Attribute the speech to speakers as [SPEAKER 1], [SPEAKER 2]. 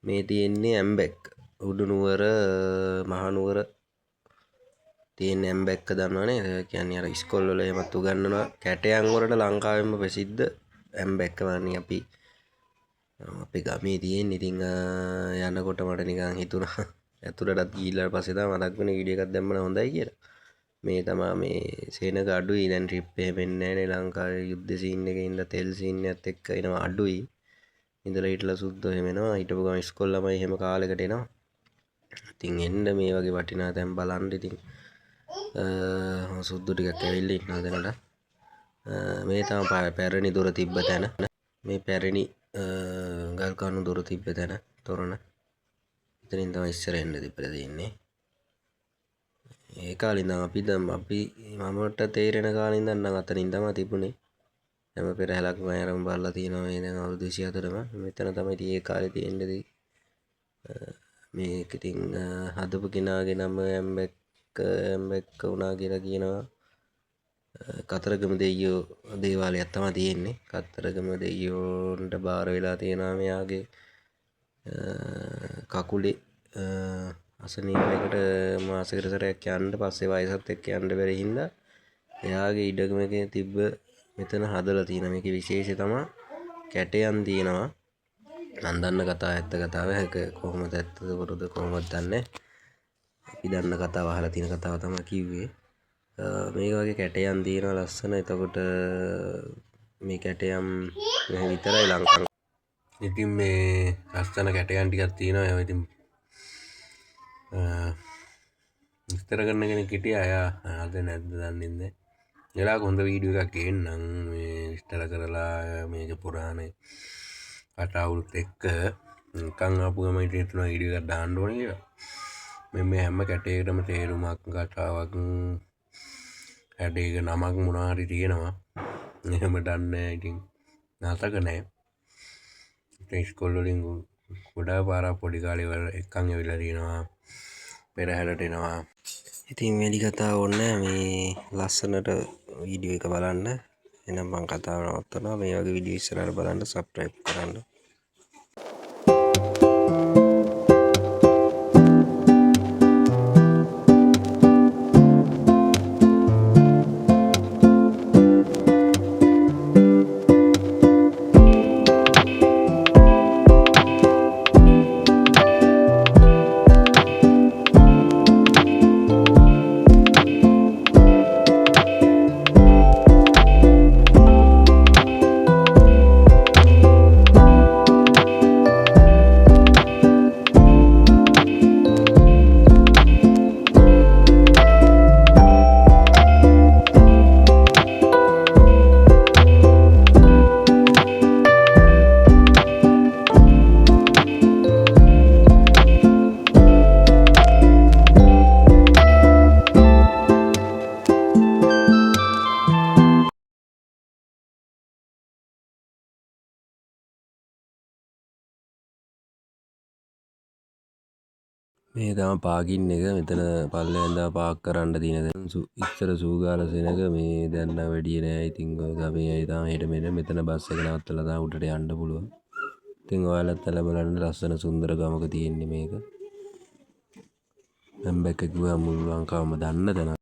[SPEAKER 1] මේ තියෙන්නේ ඇම්බැක් උඩුනුවර මහනුවර තියෙන ඇම්බැක්ක දන්නවනේ කියන්නේ අර ඉස්කෝල වල එහෙමත් උගන්වනවා කැටයන් වලට ලංකාවෙම ප්‍රසිද්ධ ඇම්බැක්ක වන්නේ අපි අපේ ගමේ තියෙන. ඉතින් යනකොට මට නිකන් හිතුණා ඇතුළටත් ගිහිල්ලා පස්සේ තමයි මතක් වුණේ වීඩියෝ එකක් දැම්මම හොඳයි කියලා. මේ තමයි මේ සේනක අඩුයි දැන් ට්‍රිප් එහෙම එන්නේ නැහැ නේ ලංකාවේ යුද්ධ සීන් එකේ ඉඳලා තෙල් සීන් එකත් එක්ක එනවා අඩුයි. ඉඳලා හිටලා සුද්ධ එහෙම එනවා හිටපු ගමන් ඉස්කෝල ළමයි එහෙම කාලෙකට එනවා. ඉතින් එන්න මේ වගේ වටිනා තැන් බලන්න ඉතින් සුද්දු ටිකක් ඇවිල්ලා ඉන්නවා දැනට. මේ තමයි පැරණි දොර තිබ්බ තැන. මේ පැරණි ගල් කණු දොර තිබ්බ තැන තොරණ. එතනින් තමයි ඉස්සර එන්න තිබ්බලා තියෙන්නේ. ඒ කාලේ ඉඳන් අපි මමට තේරෙන කාලේ ඉඳන් නම් අතනින් තමයි තිබුණේ. හැම පෙරහැරක් මෑරම බලලා තියෙනවා මේ දැන් අවුරුදු 24ම. මෙතන තමයි ඉතින් ඒ කාලේ තියෙන්නේ. මේක ඉතින් හදපු කෙනාගේ නම ඇම්බැක්ක වුණා කියලා කියනවා. කතරගම දෙයියෝ දේවාලයක් තමයි තියෙන්නේ. කතරගම දෙයියෝන්ට බාර වෙලා තියෙනවා මෙයාගේ කකුලේ අසනීපයකට මාසෙකට සැරයක් යන්න පස්සේ වයසත් එක්ක යන්න බැරි හින්දා එයාගේ ඉඩකමක තිබ්බ මෙතන හදලා තියෙනවා. මේකේ විශේෂය තමයි කැටයන් තියෙනවා. මන් දන්න කතාව ඇත්ත කතාව හැක කොහොමද ඇත්තද බොරුද කොහොමද දන්නේ. අපි දන්න කතාව අහලා තියෙන කතාව තමයි කිව්වේ. මේක වගේ කැටයන් තියෙනවා ලස්සන. එතකොට මේ කැටයම් විතරයි ලංකාවේ. ඉතින් මේ ලස්සන කැටයන් ටිකක් තියෙනවා. ඒවා ඉතින් විස්තර කරන කෙනෙක් හිටියා. එයා අද නැද්ද දන්නේ නැහැ. එලාක හොඳ වීඩියෝ එකක් ගේන්නම් මේ විස්තර කරලා මේක පුරාණේ කතාවුත් එක්ක නිකන් ආපු ගමන් හිතන වීඩියෝ එකක් දාන්න ඕනේ කියලා. මේ හැම කැටයකටම තේරුමක් කතාවක් කැටයක නමක් මොනවා හරි තියෙනවා. එහෙම දන්නේ ඉතින් නාතක නැහැ. ඉස්කෝල වලින් ගොඩාක් පාරක් පොඩි කාලේ වල එක්කන් ඇවිල්ලා තියෙනවා. පෙරහැරට එනවා. ඉතින් වැඩි කතාව ඕනේ මේ ලස්සනට වීඩියෝ එක බලන්න. එහෙනම් මම කතාව නවත්තනවා. මේ වගේ වීඩියෝ ඉස්සරහට බලන්න සබ්ස්ක්‍රයිබ් කරන්න. මේ තමයි පාකින් එක. මෙතන පල්ලෙන් දා පාක් කරන්න තියෙන දැන් ඉස්සර සූගාල සෙනග මේ දැන් නම් වැඩි නෑ. ඉතින් ඔය ගමේ අය තමයි හෙට මෙතන බස් එක නවත්තලා තමයි උඩට යන්න පුළුවන්. ඉතින් ඔයාලත් ඇල බලන්න ලස්සන සුන්දර ගමක තියෙන්නේ මේක. ඇම්බැක්ක කිව්වම මුළු ලංකාවම දන්න තැනක්.